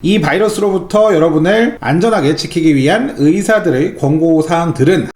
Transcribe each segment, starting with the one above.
이 바이러스로부터 여러분을 안전하게 지키기 위한 의사들의 권고사항들은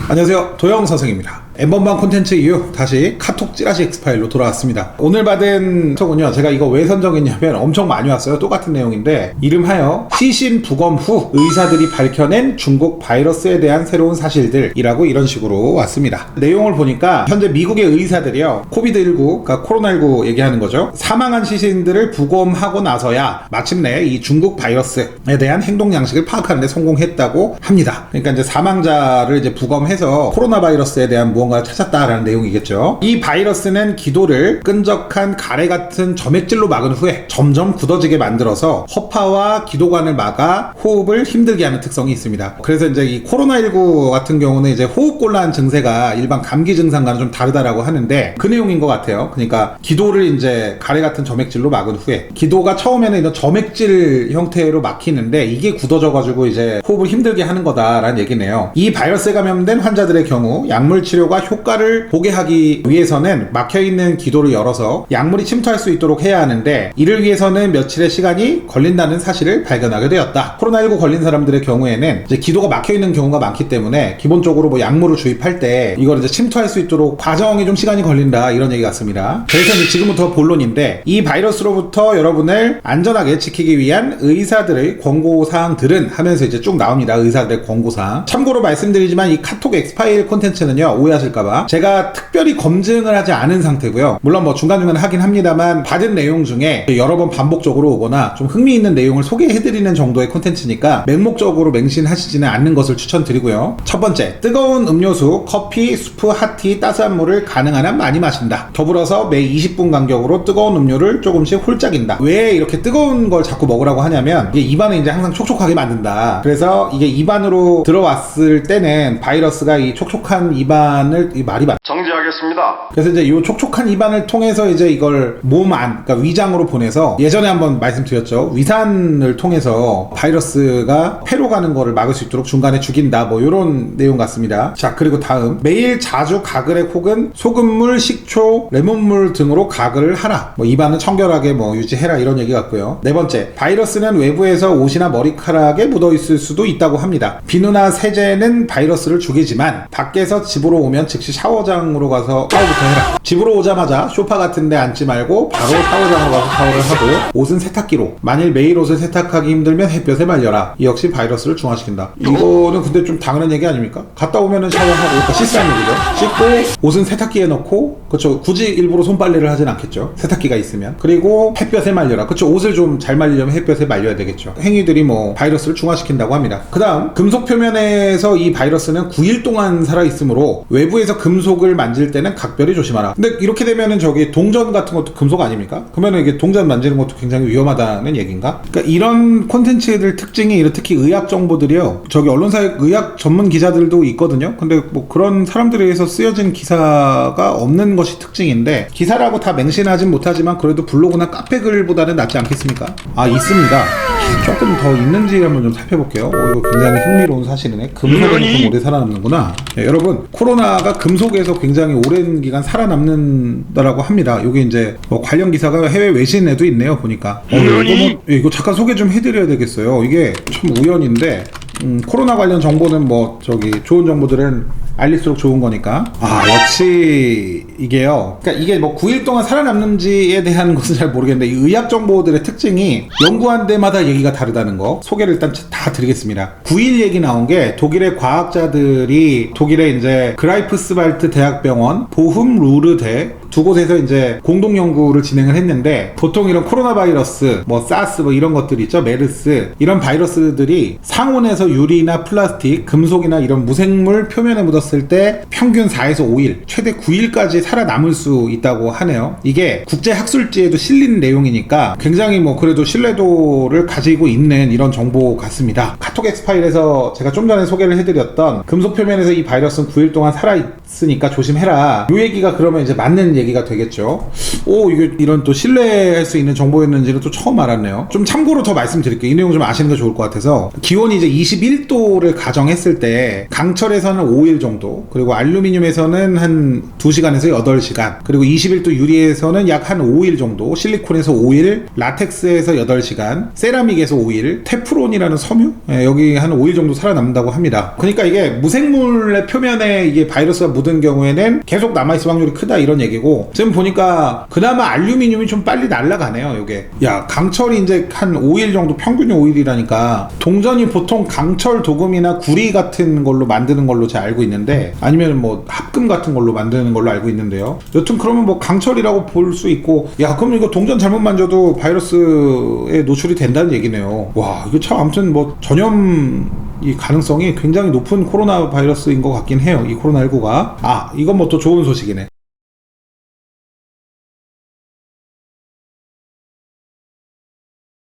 안녕하세요, 도영 선생입니다. N번방 콘텐츠 이후 다시 카톡 찌라시 X파일로 돌아왔습니다. 오늘 받은 톡은요, 제가 이거 왜 선정했냐면 엄청 많이 왔어요. 똑같은 내용인데 이름하여 시신 부검 후 의사들이 밝혀낸 중국 바이러스에 대한 새로운 사실들이라고 이런 식으로 왔습니다. 내용을 보니까 현재 미국의 의사들이요, 코비드19, 그러니까 코로나19 얘기하는 거죠. 사망한 시신들을 부검하고 나서야 마침내 이 중국 바이러스에 대한 행동 양식을 파악하는 데 성공했다고 합니다. 그러니까 이제 사망자를 이제 부검해서 코로나 바이러스에 대한 무언가를 찾았다라는 내용이겠죠. 이 바이러스는 기도를 끈적한 가래 같은 점액질로 막은 후에 점점 굳어지게 만들어서 허파와 기도관을 막아 호흡을 힘들게 하는 특성이 있습니다. 그래서 이제 이 코로나19 같은 경우는 이제 호흡곤란 증세가 일반 감기 증상과는 좀 다르다라고 하는데 그 내용인 것 같아요. 그러니까 기도를 이제 가래 같은 점액질로 막은 후에 기도가 처음에는 이런 점액질 형태로 막히는데 이게 굳어져가지고 이제 호흡을 힘들게 하는 거다라는 얘기네요. 이 바이러스에 감염된 환자들의 경우 약물 치료가 효과를 보게 하기 위해서는 막혀있는 기도를 열어서 약물이 침투할 수 있도록 해야 하는데 이를 위해서는 며칠의 시간이 걸린다는 사실을 발견하게 되었다. 코로나19 걸린 사람들의 경우에는 이제 기도가 막혀있는 경우가 많기 때문에 기본적으로 뭐 약물을 주입할 때 이걸 이제 침투할 수 있도록 과정이 좀 시간이 걸린다, 이런 얘기 같습니다. 그래서 이제 지금부터 본론인데, 이 바이러스로부터 여러분을 안전하게 지키기 위한 의사들의 권고사항들은 하면서 이제 쭉 나옵니다. 의사들의 권고사항. 참고로 말씀드리지만 이 카톡 X파일 콘텐츠는요, 오해하실까봐 제가 특별히 검증을 하지 않은 상태고요. 물론 뭐 중간중간 하긴 합니다만 받은 내용 중에 여러 번 반복적으로 오거나 좀 흥미있는 내용을 소개해드리는 정도의 콘텐츠니까 맹목적으로 맹신하시지는 않는 것을 추천드리고요. 첫 번째, 뜨거운 음료수, 커피, 수프, 핫티, 따스한 물을 가능한 한 많이 마신다. 더불어서 매 20분 간격으로 뜨거운 음료를 조금씩 홀짝인다. 왜 이렇게 뜨거운 걸 자꾸 먹으라고 하냐면 이게 입안을 이제 항상 촉촉하게 만든다. 그래서 이게 입안으로 들어왔을 때는 바이러스가 이 촉촉한 입안을, 이 말이 맞 정지하겠습니다. 그래서 이제 이 촉촉한 입안을 통해서 이제 이걸 몸 안, 그러니까 위장으로 보내서, 예전에 한번 말씀드렸죠, 위산을 통해서 바이러스가 폐로 가는 거를 막을 수 있도록 중간에 죽인다, 뭐 요런 내용 같습니다. 자, 그리고 다음, 매일 자주 가글액 혹은 소금물, 식초, 레몬물 등으로 가글을 하라. 뭐 입안을 청결하게 뭐 유지해라, 이런 얘기 같고요. 네 번째, 바이러스는 외부에서 옷이나 머리카락에 묻어 있을 수도 있다고 합니다. 비누나 세제는 바이러스를 죽이지만 밖에서 집으로 오면 즉시 샤워장으로 가서 샤워부터 해라. 집으로 오자마자 소파 같은 데 앉지 말고 바로 샤워장으로 가서 샤워를 하고, 옷은 세탁기로, 만일 매일 옷을 세탁하기 힘들면 햇볕에 말려라. 이 역시 바이러스를 중화시킨다. 이거는 근데 좀 당연한 얘기 아닙니까? 갔다 오면은 샤워하고, 그러니까 씻으라는 얘기죠. 씻고 옷은 세탁기에 넣고, 그쵸, 굳이 일부러 손빨래를 하진 않겠죠, 세탁기가 있으면. 그리고 햇볕에 말려라. 그쵸, 옷을 좀 잘 말리려면 햇볕에 말려야 되겠죠. 행위들이 뭐 바이러스를 중화시킨다고 합니다. 그 다음, 금속 표면에서 이 바이러스는 9일 동안 살아있으므로 외부에서 금속을 만질 때는 각별히 조심하라. 근데 이렇게 되면은 저기 동전 같은 것도 금속 아닙니까? 그러면은 이게 동전 만지는 것도 굉장히 위험하다는 얘기인가? 그러니까 이런 콘텐츠들 특징이, 특히 의학 정보들이요, 저기 언론사에 의학 전문 기자들도 있거든요. 근데 뭐 그런 사람들에 의해서 쓰여진 기사가 없는 것이 특징인데, 기사라고 다 맹신하진 못하지만 그래도 블로그나 카페 글보다는 낫지 않겠습니까? 아, 있습니다. 조금 더 있는지 한번 좀 살펴볼게요. 이거 굉장히 흥미로운 사실이네. 금속은 좀 오래 살아남는구나. 네, 여러분, 코로나가 금속에서 굉장히 오랜 기간 살아남는다라고 합니다. 이게 이제 뭐 관련 기사가 해외 외신에도 있네요, 보니까. 이거 잠깐 소개 좀 해드려야 되겠어요. 이게 참 우연인데, 코로나 관련 정보는 뭐 저기 좋은 정보들은 알릴수록 좋은 거니까. 아, 역시 이게요, 그러니까 이게 뭐 9일 동안 살아남는지에 대한 것은 잘 모르겠는데, 이 의학 정보들의 특징이 연구한 데마다 얘기가 다르다는 거 소개를 일단 다 드리겠습니다. 9일 얘기 나온 게, 독일의 과학자들이 독일의 이제 그라이프스발트 대학병원, 보흠 루르대 두 곳에서 이제 공동 연구를 진행을 했는데, 보통 이런 코로나 바이러스, 뭐 사스 뭐 이런 것들이 있죠, 메르스, 이런 바이러스들이 상온에서 유리나 플라스틱, 금속이나 이런 무생물 표면에 묻었을 때 평균 4에서 5일, 최대 9일까지 살아남을 수 있다고 하네요. 이게 국제 학술지에도 실린 내용이니까 굉장히 뭐 그래도 신뢰도를 가지고 있는 이런 정보 같습니다. 카톡 X파일에서 제가 좀 전에 소개를 해드렸던 금속 표면에서 이 바이러스는 9일 동안 살아있으니까 조심해라, 이 얘기가 그러면 이제 맞는 얘기가 되겠죠. 이게 이런 또 신뢰할 수 있는 정보였는지는 또 처음 알았네요. 좀 참고로 더 말씀드릴게요. 이 내용 좀 아시는 게 좋을 것 같아서, 기온이 이제 21도를 가정했을 때 강철에서는 5일 정도, 정도, 그리고 알루미늄에서는 한 2시간에서 8시간, 그리고 21도 유리에서는 약 한 5일 정도, 실리콘에서 5일, 라텍스에서 8시간, 세라믹에서 5일, 테프론이라는 섬유? 예, 여기 한 5일 정도 살아남는다고 합니다. 그러니까 이게 무생물의 표면에 이게 바이러스가 묻은 경우에는 계속 남아있을 확률이 크다 이런 얘기고, 지금 보니까 그나마 알루미늄이 좀 빨리 날아가네요. 요게 야, 강철이 이제 한 5일 정도, 평균이 5일이라니까 동전이 보통 강철 도금이나 구리 같은 걸로 만드는 걸로 제가 알고 있는데, 아니면 뭐 합금 같은 걸로 만드는 걸로 알고 있는데요. 여튼 그러면 뭐 강철이라고 볼 수 있고, 야 그럼 이거 동전 잘못 만져도 바이러스에 노출이 된다는 얘기네요. 와, 이거 참 아무튼 뭐 전염 이 가능성이 굉장히 높은 코로나 바이러스인 것 같긴 해요. 이 코로나19가. 아, 이건 뭐 또 좋은 소식이네.